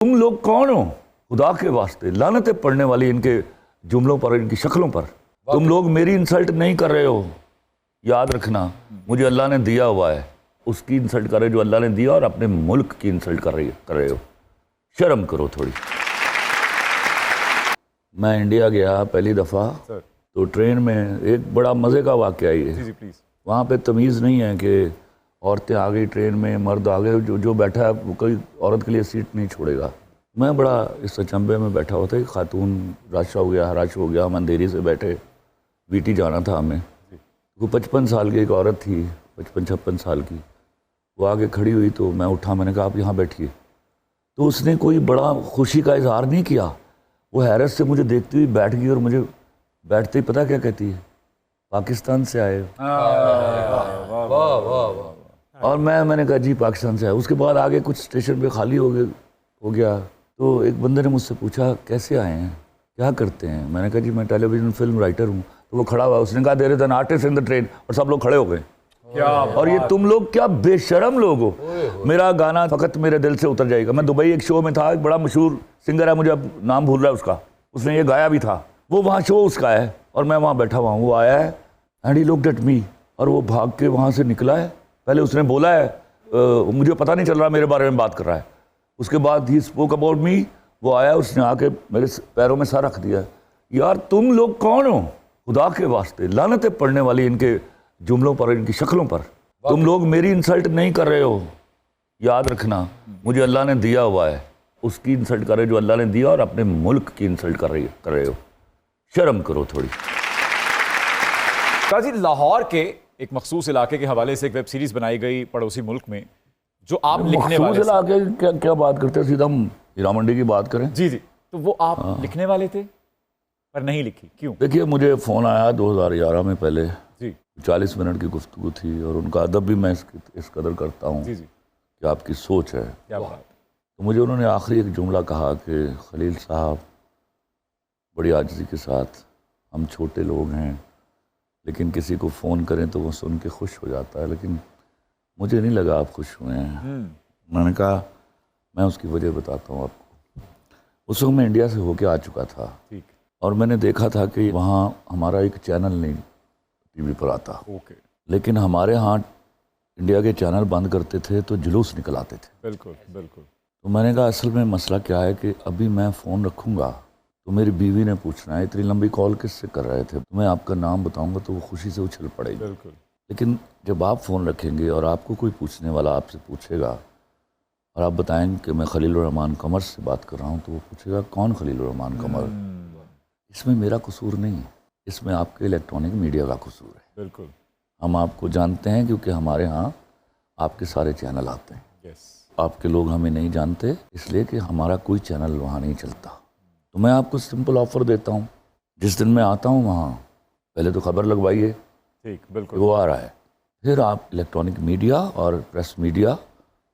तुम लोग कौन हो खुदा के वास्ते, लानतें पड़ने वाली इनके जुमलों पर, इनकी शक्लों पर। तुम लोग मेरी इंसल्ट नहीं कर रहे हो, याद रखना मुझे अल्लाह ने दिया हुआ है, उसकी इंसल्ट कर रहे हो जो अल्लाह ने दिया, और अपने मुल्क की इंसल्ट कर रहे हो। शर्म करो थोड़ी। मैं इंडिया गया पहली दफ़ा तो ट्रेन में एक बड़ा मज़े का वाक़या है। वहाँ पे तमीज़ नहीं है कि औरतें आ गई ट्रेन में, मर्द आ गए, जो बैठा है वो कोई औरत के लिए सीट नहीं छोड़ेगा। मैं बड़ा इस अचंभे में बैठा हुआ था, एक खातून रश हो गया, हम अंधेरी से बैठे, वीटी जाना था हमें। वो 55 साल की एक औरत थी, 55-56 साल की, वो आगे खड़ी हुई तो मैं उठा, मैंने कहा आप यहाँ बैठिए। तो उसने कोई बड़ा खुशी का इजहार नहीं किया, वो हैरत से मुझे देखती हुई बैठ गई, और मुझे बैठते ही पता क्या कहती है, पाकिस्तान से आए हो। और मैंने कहा जी पाकिस्तान से आया। उसके बाद आगे कुछ स्टेशन पे खाली हो गया तो एक बंदे ने मुझसे पूछा कैसे आए हैं, क्या करते हैं। मैंने कहा जी मैं टेलीविज़न फिल्म राइटर हूँ। तो वो खड़ा हुआ, उसने कहा there is an artist in the train, और सब लोग खड़े हो गए। और ये तुम लोग क्या बेशरम लोग हो। मेरा गाना फकत मेरे दिल से उतर जाएगा, मैं दुबई एक शो में था, एक बड़ा मशहूर सिंगर है, मुझे अब नाम भूल रहा है उसका, उसने ये गाया भी था, वो वहाँ शो उसका है और मैं वहाँ बैठा हुआ हूँ। वो आया है and he looked at me, और वो भाग के वहाँ से निकला है। पहले उसने बोला है मुझे पता नहीं चल रहा मेरे बारे में बात कर रहा है। उसके बाद ही स्पोक अबाउट मी, वो आया, उसने आके मेरे पैरों में सर रख दिया। यार तुम लोग कौन हो खुदा के वास्ते, लानतें पड़ने वाली इनके जुमलों पर, इनकी शक्लों पर। तुम लोग मेरी इंसल्ट नहीं कर रहे हो, याद रखना मुझे अल्लाह ने दिया हुआ है, उसकी इंसल्ट कर रहे हो जो अल्लाह ने दिया, और अपने मुल्क की इंसल्ट कर रहे हो। शर्म करो थोड़ी। काजी, लाहौर के एक मखसूस इलाके के हवाले से एक वेब सीरीज बनाई गई पड़ोसी मुल्क में, जो आप लिखने वाले इलाके क्या बात करते हैं, सीधा हम हीरा मंडी की बात करें। जी, तो वो आप लिखने वाले थे पर नहीं लिखी, क्यों? देखिए मुझे फ़ोन आया 2011 में, पहले जी 40 मिनट की गुफ्तगू थी, और उनका अदब भी मैं इस कदर करता हूँ जी कि आपकी सोच है। क्या बात। तो मुझे उन्होंने आखिरी एक जुमला कहा कि खलील साहब, बड़ी आजिज़ी के साथ, हम छोटे लोग हैं, लेकिन किसी को फ़ोन करें तो वो सुन के खुश हो जाता है, लेकिन मुझे नहीं लगा आप खुश हुए हैं। मैंने कहा मैं उसकी वजह बताता हूँ आपको। उस वक्त मैं इंडिया से होके आ चुका था, ठीक, और मैंने देखा था कि वहाँ हमारा एक चैनल नहीं टीवी पर आता, ओके, लेकिन हमारे यहाँ इंडिया के चैनल बंद करते थे तो जुलूस निकल आते थे। बिल्कुल बिल्कुल। तो मैंने कहा असल में मसला क्या है कि अभी मैं फ़ोन रखूँगा तो मेरी बीवी ने पूछना है इतनी लंबी कॉल किससे कर रहे थे, तो मैं आपका नाम बताऊँगा तो वो खुशी से उछल पड़ेगी। बिल्कुल। लेकिन जब आप फ़ोन रखेंगे और आपको कोई पूछने वाला आपसे पूछेगा और आप बताएंगे कि मैं खलीलुर रहमान कमर से बात कर रहा हूँ, तो वो पूछेगा कौन खलीलुर रहमान कमर। इसमें मेरा कसूर नहीं है, इसमें आपके इलेक्ट्रॉनिक मीडिया का कसूर है। बिल्कुल। हम आपको जानते हैं क्योंकि हमारे यहाँ आपके सारे चैनल आते हैं। यस। आपके लोग हमें नहीं जानते इसलिए कि हमारा कोई चैनल वहाँ नहीं चलता। तो मैं आपको सिंपल ऑफ़र देता हूँ, जिस दिन मैं आता हूँ वहाँ पहले तो खबर लगवाइए, ठीक, बिल्कुल, वो आ रहा है, फिर आप इलेक्ट्रॉनिक मीडिया और प्रेस मीडिया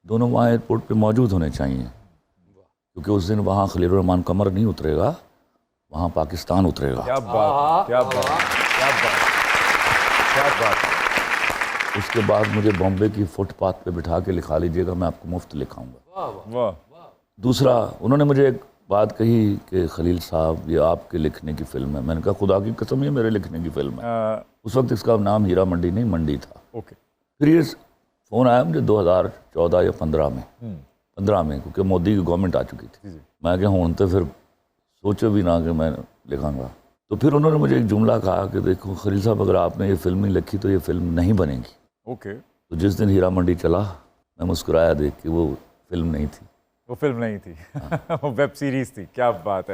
दोनों वहाँ एयरपोर्ट पे मौजूद होने चाहिए, क्योंकि उस दिन वहाँ खलीलुर रहमान कमर नहीं उतरेगा, वहाँ पाकिस्तान उतरेगा। क्या बात, क्या बात, क्या बात, क्या बात। उसके बाद मुझे बॉम्बे की फुटपाथ पे बिठा के लिखा लीजिएगा, मैं आपको मुफ्त लिखाऊंगा। वाह। दूसरा, उन्होंने मुझे एक बात कही कि खलील साहब ये आपके लिखने की फ़िल्म है। मैंने कहा खुदा की कसम ये मेरे लिखने की फ़िल्म है। उस वक्त इसका नाम हीरा मंडी नहीं, मंडी था। ओके। फिर ये फ़ोन आया मुझे 2014 या 15 में, क्योंकि मोदी की गवर्नमेंट आ चुकी थी। मैं क्या हूँ तो फिर सोचो भी ना कि मैं लिखाऊंगा। तो फिर उन्होंने मुझे एक जुमला कहा कि देखो खलील साहब, अगर आपने ये फिल्म नहीं लिखी तो ये फिल्म नहीं बनेगी। ओके। तो जिस दिन हीरा मंडी चला मैं मुस्कुराया देख के, वो फिल्म नहीं थी, वो फिल्म नहीं थी। वो वेब सीरीज थी। क्या बात है।